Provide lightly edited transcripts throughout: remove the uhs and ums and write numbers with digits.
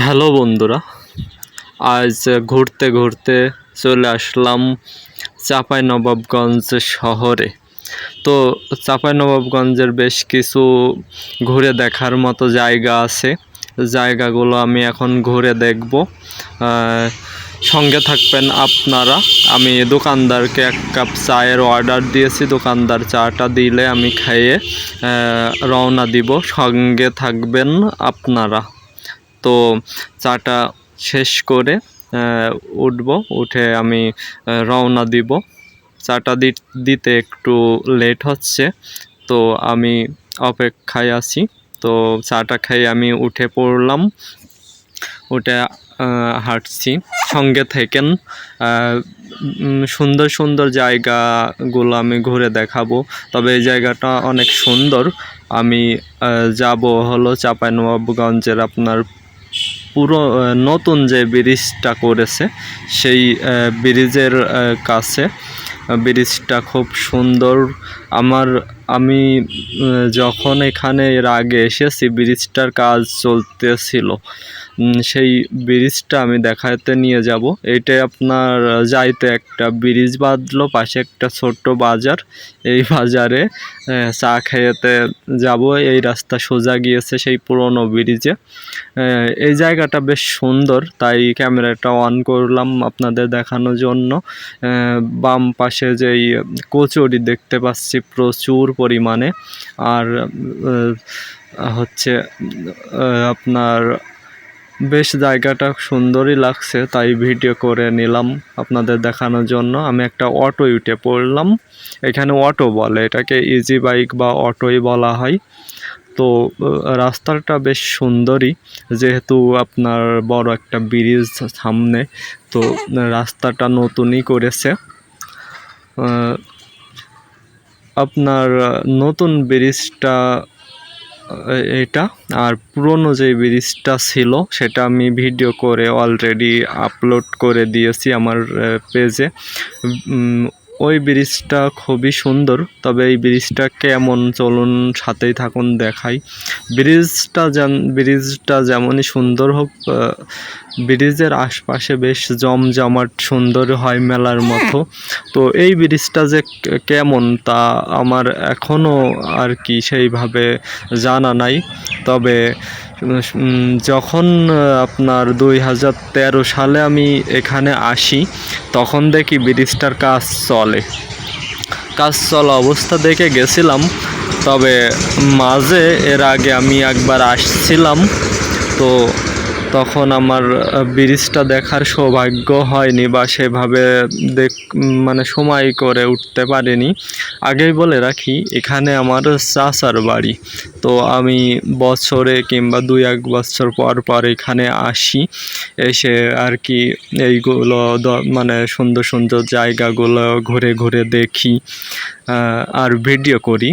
Hello বন্ধুরা, আজ ঘুরতে ঘুরতে চলে আসলাম চাঁপাইনবাবগঞ্জ শহরে। তো চাঁপাইনবাবগঞ্জের বেশ কিছু ঘুরে দেখার মতো জায়গা আছে। জায়গাগুলো আমি এখন ঘুরে দেখব। সঙ্গে থাকবেন আপনারা। আমি দোকানদারকে 1 কাপ চায়ের অর্ডার দিয়েছি। দোকানদার চাটা দিলে আমি খেয়ে রওনা দিব। সঙ্গে থাকবেন আপনারা। তো চাটা শেষ করে উঠব, উঠে আমি রওনা দিব। চাটা দিতে একটু লেট হচ্ছে, তো আমি অপেক্ষায় আছি। তো চাটা খেয়ে আমি উঠে পড়লাম, উঠে হাঁটছি। সঙ্গে থেকেন। সুন্দর সুন্দর জায়গাগুলো আমি ঘুরে দেখাবো। তবে এই জায়গাটা অনেক সুন্দর। আমি যাব হলো চাঁপাইনবাবগঞ্জের আপনার পুরো নতুন যে ব্রিজটা করেছে সেই ব্রিজের কাছে। ব্রিজটা খুব সুন্দর। আমি যখন এখানে এর আগে এসেছি ব্রিজটার কাজ চলতেছিল। সেই ব্রিজটা আমি দেখাতে নিয়ে যাব। এইটাই আপনার যাইতে একটা ব্রিজ বাঁধলো, পাশে একটা ছোট্ট বাজার। এই বাজারে চা খেতে যাব। এই রাস্তা সোজা গিয়েছে সেই পুরনো ব্রিজে। এই জায়গাটা বেশ সুন্দর, তাই ক্যামেরাটা অন করলাম আপনাদের দেখানোর জন্য। বাম পাশে যেই কচুরি দেখতে পাচ্ছি প্রচুর পরিমাণে। আর হচ্ছে আপনার বেশ জায়গাটা সুন্দরই লাগছে, তাই ভিডিও করে নিলাম আপনাদের দেখানোর জন্য। আমি একটা অটো উঠে পড়লাম। এখানে অটো বলে, এটাকে ইজি বাইক বা অটোই বলা হয়। তো রাস্তাটা বেশ সুন্দরই, যেহেতু আপনার বড় একটা ব্রিজ সামনে, তো রাস্তাটা নতুনই করেছে। আপনার নতুন ব্রিজটা এটা, আর পুরনো যে ব্রিজটা ছিল সেটা আমি ভিডিও করে অলরেডি আপলোড করে দিয়েছি আমার পেজে। ওই ব্রিজটা খুবই সুন্দর, তবে এই ব্রিজটা কেমন চলুন সাথেই থাকুন দেখাই। ব্রিজটা যেমনই সুন্দর হোক, ব্রিজের আশপাশে বেশ জমজমাট সুন্দর হয় মেলার মতো। তো এই ব্রিজটা যে কেমন তা আমার এখনও আর কি সেইভাবে জানা নাই। তবে যখন আপনার 2013 সালে আমি এখানে আসি, তখন দেখি ব্রিজটার কাজ চলা অবস্থা দেখে গেছিলাম। তবে মাঝে এর আগে আমি একবার আসছিলাম, তো তখন আমার ব্রিজটা দেখার সৌভাগ্য হয়নি, বা সেভাবে মানে সময় করে উঠতে পারিনি। আগেই বলে রাখি, এখানে আমার চাচার বাড়ি। তো আমি বছরে কিংবা 2-1 বছর পর পর এখানে আসি। এসে আর কি এইগুলো মানে সুন্দর সুন্দর জায়গাগুলো ঘুরে ঘুরে দেখি আর ভিডিও করি।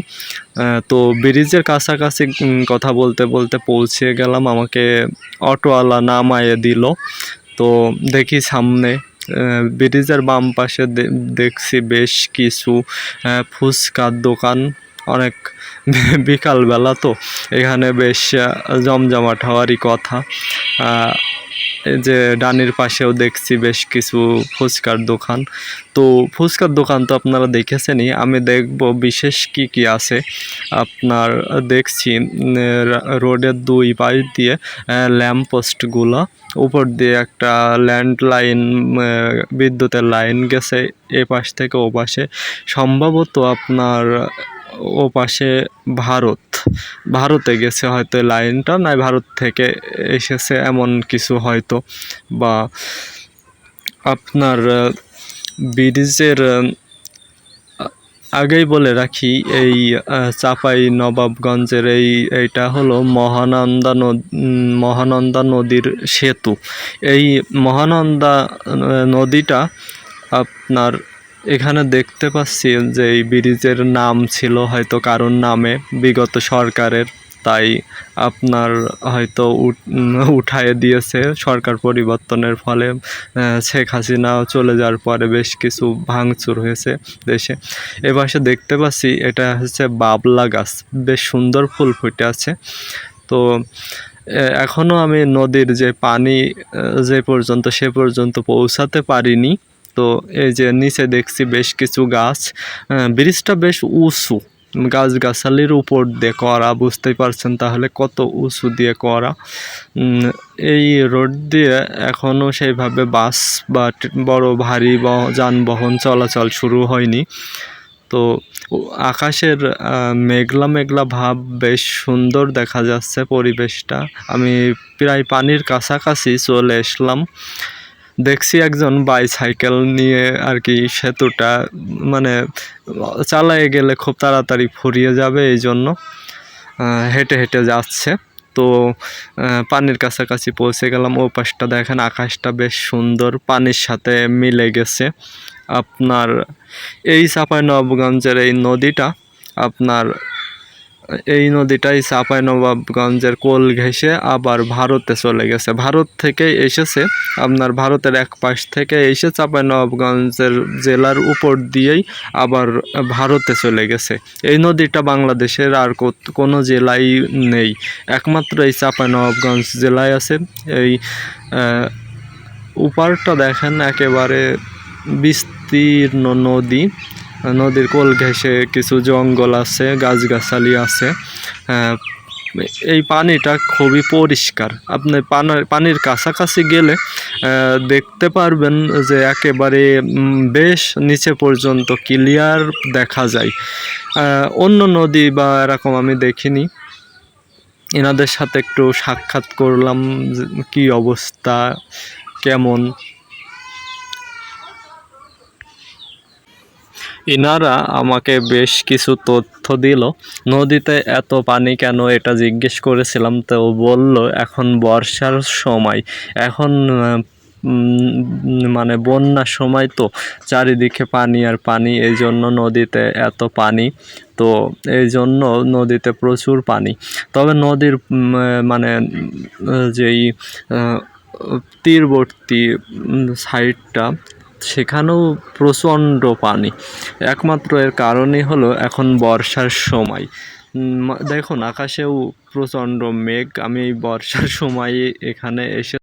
তো ব্রিজের কাছাকাছি কথা বলতে বলতে পৌঁছে গেলাম। আমাকে অটোওয়ালা নামায়ে দিল। তো দেখি সামনে ব্রিজের বাম পাশে দেখছি বেশ কিছু ফুচকার দোকান। অনেক বিকালবেলা, তো এখানে বেশ জমজমাট হওয়ারই কথা। এই যে ডানির পাশেও দেখছি বেশ কিছু ফুচকার দোকান। তো ফুচকার দোকান তো আপনারা দেখেছেনই, আমি দেখব বিশেষ কি আছে। আপনার দেখছি রোডের 2 পাশ দিয়ে ল্যাম্পপোস্টগুলো, উপর দিয়ে একটা ল্যান্ডলাইন বিদ্যুতের লাইন গেছে এ পাশ থেকে ও পাশে। সম্ভবত আপনার ও পাশে ভারতে গেছে হয়তো লাইনটা, নয় ভারত থেকে এসেছে এমন কিছু হয়তো। বা আপনার ব্রিজের আগেই বলে রাখি, এই চাঁপাইনবাবগঞ্জের এইটা হলো মহানন্দা নদীর সেতু। এই মহানন্দা নদীটা আপনার এখানে দেখতে পাচ্ছি যে এই ব্রিজের নাম ছিল হয়তো কারোর নামে বিগত সরকারের, তাই আপনার হয়তো উঠায়ে দিয়েছে সরকার পরিবর্তনের ফলে। শেখ হাসিনা চলে যাওয়ার পরে বেশ কিছু ভাঙচুর হয়েছে দেশে। এপাশে দেখতে পাচ্ছি এটা হচ্ছে বাবলা গাছ, বেশ সুন্দর ফুল ফুটে আছে। তো এখনও আমি নদীর যে পানি যে পর্যন্ত সে পর্যন্ত পৌঁছাতে পারিনি। তো এই যে নিচে দেখছি বেশ কিছু গাছ, ব্রিজটা বেশ উঁচু, গাছগাছালির উপর দিয়ে করা, বুঝতেই পারছেন তাহলে কত উঁচু দিয়ে করা। এই রোড দিয়ে এখনও সেইভাবে বাস বা বড় ভারী যানবাহন চলাচল শুরু হয়নি। তো আকাশের মেঘলা মেঘলা ভাব, বেশ সুন্দর দেখা যাচ্ছে পরিবেশটা। আমি প্রায় পানির কাছাকাছি চলে আসলাম। দেখছি একজন বাইসাইকেল নিয়ে আর কি সেতুটা মানে চালায়ে গেলে খুব তাড়াতাড়ি ফুরিয়ে যাবে, এই জন্য হেঁটে হেঁটে যাচ্ছে। তো পানির কাছাকাছি পৌঁছে গেলাম। ও পাশটা দেখেন, আকাশটা বেশ সুন্দর, পানির সাথে মিলে গেছে। আপনার এই চাঁপাইনবাবগঞ্জের এই নদীটা, আপনার এই নদীটাই চাঁপাইনবাবগঞ্জের কোল ঘেঁষে আবার ভারতে চলে গেছে। ভারত থেকে এসেছে, আপনার ভারতের এক পাশ থেকে এসে চাঁপাইনবাবগঞ্জের জেলার উপর দিয়েই আবার ভারতে চলে গেছে। এই নদীটা বাংলাদেশের আর কোনো জেলায় নেই, একমাত্র এই চাঁপাইনবাবগঞ্জ জেলায় আছে। এই উপারটা দেখেন, একেবারে বিস্তীর্ণ নদী, নদীর কোল ঘেঁষে কিছু জঙ্গল আছে, গাছগাছালি আছে। এই পানিটা খুবই পরিষ্কার। আপনি পানির কাছাকাছি গেলে দেখতে পারবেন যে একেবারে বেশ নিচে পর্যন্ত ক্লিয়ার দেখা যায়। অন্য নদী বা এরকম আমি দেখিনি। এনাদের সাথে একটু সাক্ষাৎ করলাম, কি অবস্থা, কেমন। ইনারা আমাকে বেশ কিছু তথ্য দিল। নদীতে এত পানি কেন এটা জিজ্ঞেস করেছিলাম, তো বলল এখন বর্ষার সময়, এখন মানে বন্যার সময়, তো চারিদিকে পানি আর পানি, এই জন্য নদীতে এত পানি। তো এই জন্য নদীতে প্রচুর পানি। তবে নদীর মানে যেই তীরবর্তী সাইডটা, সেখানেও প্রচণ্ড পানি। একমাত্র এর কারণই হলো এখন বর্ষার সময়। দেখুন আকাশেও প্রচণ্ড মেঘ। আমি এই বর্ষার সময় এখানে এসে